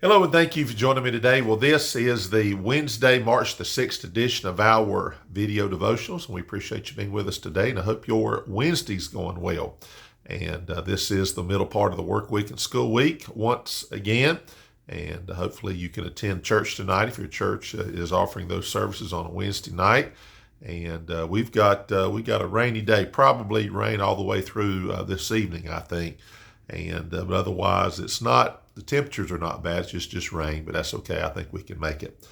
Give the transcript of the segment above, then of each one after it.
Hello and thank you for joining me today. Well, this is the Wednesday, March the 6th edition of our video devotionals, and we appreciate you being with us today, and I hope your Wednesday's going well. And this is the middle part of the work week and school week once again, and hopefully you can attend church tonight if your church is offering those services on a Wednesday night. And we got a rainy day, probably rain all the way through this evening, I think. And but otherwise, it's not. The temperatures are not bad. It's just rain, but that's okay. I think we can make it.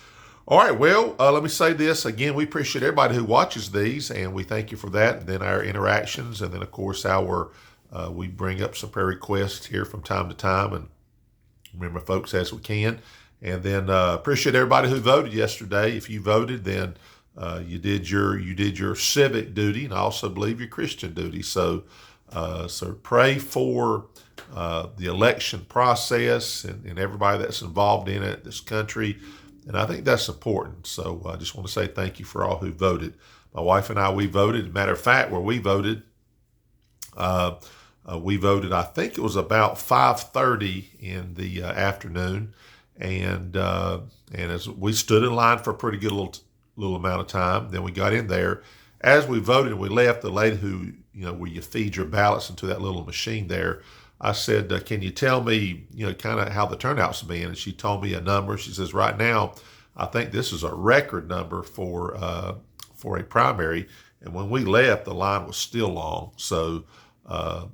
All right. Well, let me say this again. We appreciate everybody who watches these, and we thank you for that. And then our interactions, and then of course we bring up some prayer requests here from time to time, and remember, folks, as we can. And then appreciate everybody who voted yesterday. If you voted, then you did your civic duty, and I also believe your Christian duty. So pray for the election process and everybody that's involved in it, this country, and I think that's important. So I just want to say thank you for all who voted. My wife and I, we voted. As a matter of fact, where we voted, I think it was about 5:30 in the afternoon, and as we stood in line for a pretty good little amount of time, then we got in there. As we voted and we left, the lady who, where you feed your ballots into that little machine there, I said, can you tell me, kind of how the turnout's been? And she told me a number. She says, right now, I think this is a record number for a primary. And when we left, the line was still long. So a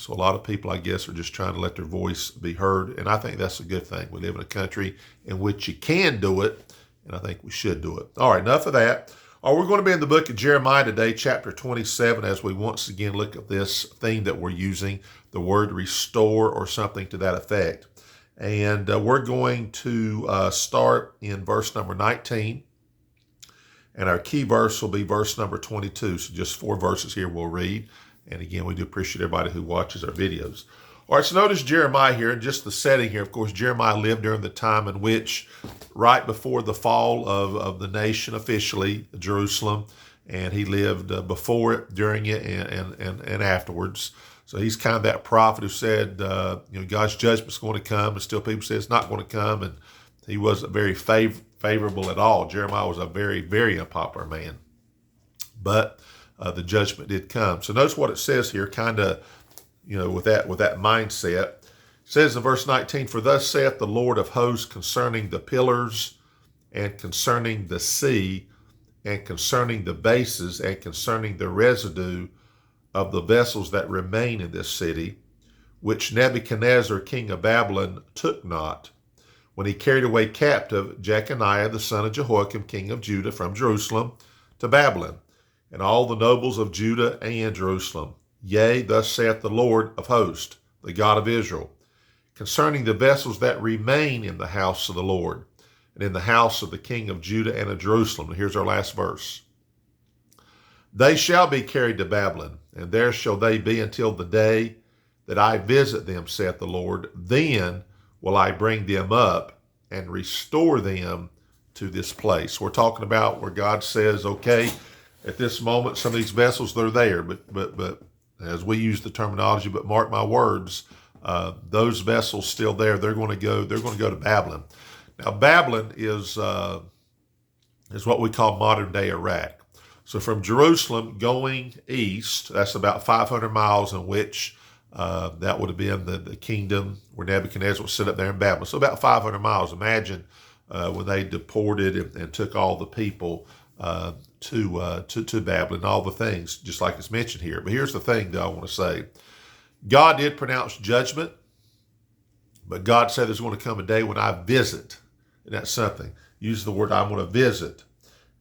lot of people, I guess, are just trying to let their voice be heard. And I think that's a good thing. We live in a country in which you can do it, and I think we should do it. All right, enough of that. We're going to be in the book of Jeremiah today, chapter 27, as we once again look at this theme that we're using, the word restore or something to that effect. And we're going to start in verse number 19, and our key verse will be verse number 22. So just 4 verses here we'll read. And again, we do appreciate everybody who watches our videos. All right, so notice Jeremiah here, and just the setting here. Of course, Jeremiah lived during the time in which, right before the fall of the nation officially, Jerusalem, and he lived before it, during it, and afterwards. So he's kind of that prophet who said, God's judgment's going to come, and still people say it's not going to come, and he wasn't very favorable at all. Jeremiah was a very, very unpopular man, but the judgment did come. So notice what it says here, kind of, with that mindset. It says in verse 19, for thus saith the Lord of hosts concerning the pillars, and concerning the sea, and concerning the bases, and concerning the residue of the vessels that remain in this city, which Nebuchadnezzar king of Babylon took not, when he carried away captive Jeconiah the son of Jehoiakim king of Judah from Jerusalem to Babylon, and all the nobles of Judah and Jerusalem. Yea, thus saith the Lord of hosts, the God of Israel, concerning the vessels that remain in the house of the Lord, and in the house of the king of Judah and of Jerusalem. And here's our last verse. They shall be carried to Babylon, and there shall they be until the day that I visit them, saith the Lord. Then will I bring them up and restore them to this place. We're talking about where God says, okay, at this moment, some of these vessels, they're there, but as we use the terminology, but mark my words, those vessels still there. They're going to go to Babylon. Now, Babylon is what we call modern day Iraq. So from Jerusalem going east, that's about 500 miles, in which that would have been the kingdom where Nebuchadnezzar was set up there in Babylon. So about 500 miles. Imagine when they deported and took all the people to Babylon, all the things, just like it's mentioned here. But here's the thing that I want to say. God did pronounce judgment, but God said there's going to come a day when I visit, and that's something. Use the word, I'm going to visit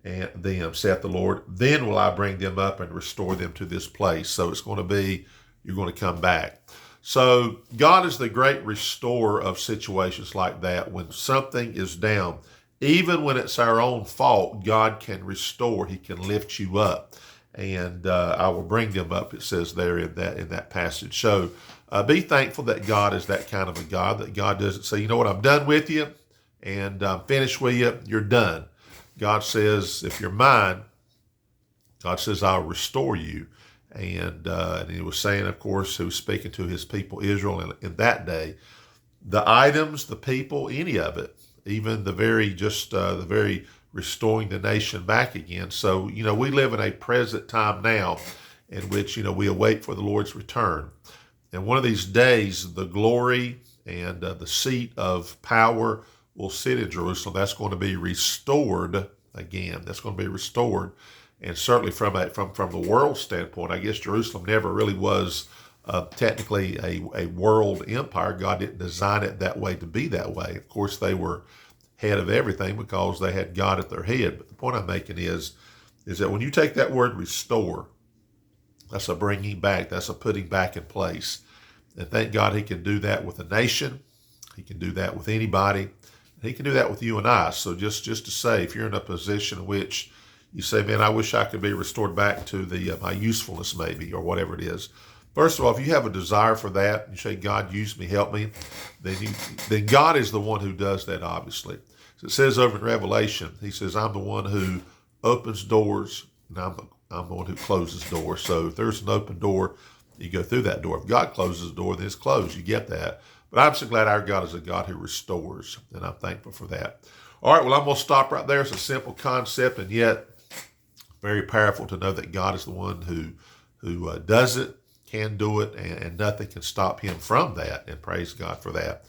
and them, saith the Lord. Then will I bring them up and restore them to this place. So it's going to be, you're going to come back. So God is the great restorer of situations like that. When something is down, even when it's our own fault, God can restore. He can lift you up. And I will bring them up, it says there in that passage. So be thankful that God is that kind of a God, that God doesn't say, you know what, I'm done with you, and I'm finished with you, you're done. God says, if you're mine, God says, I'll restore you. And he was saying, of course, he was speaking to his people, Israel, in that day. the items, the people, any of it, even the very restoring the nation back again. So, we live in a present time now in which, we await for the Lord's return. And one of these days, the glory and the seat of power will sit in Jerusalem. That's going to be restored again. That's going to be restored. And certainly from the world standpoint, I guess Jerusalem never really was technically a world empire. God didn't design it that way to be that way. Of course, they were head of everything because they had God at their head. But the point I'm making is that when you take that word restore, that's a bringing back. That's a putting back in place. And thank God he can do that with a nation. He can do that with anybody. He can do that with you and I. So just to say, if you're in a position in which you say, man, I wish I could be restored back to my usefulness maybe, or whatever it is. First of all, if you have a desire for that, you say, God, use me, help me, then God is the one who does that, obviously. So it says over in Revelation, he says, I'm the one who opens doors, and I'm the one who closes doors. So if there's an open door, you go through that door. If God closes the door, then it's closed. You get that. But I'm so glad our God is a God who restores, and I'm thankful for that. All right, well, I'm going to stop right there. It's a simple concept, and yet very powerful to know that God is the one who does it, can do it, and nothing can stop him from that, and praise God for that.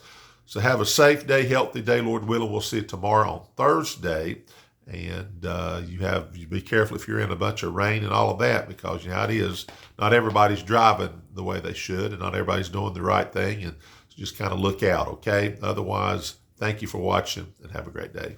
So have a safe day, healthy day, Lord willing. We'll see you tomorrow on Thursday, and you be careful if you're in a bunch of rain and all of that, because you know how it is. Not everybody's driving the way they should, and not everybody's doing the right thing, and just kind of look out, okay? Otherwise, thank you for watching, and have a great day.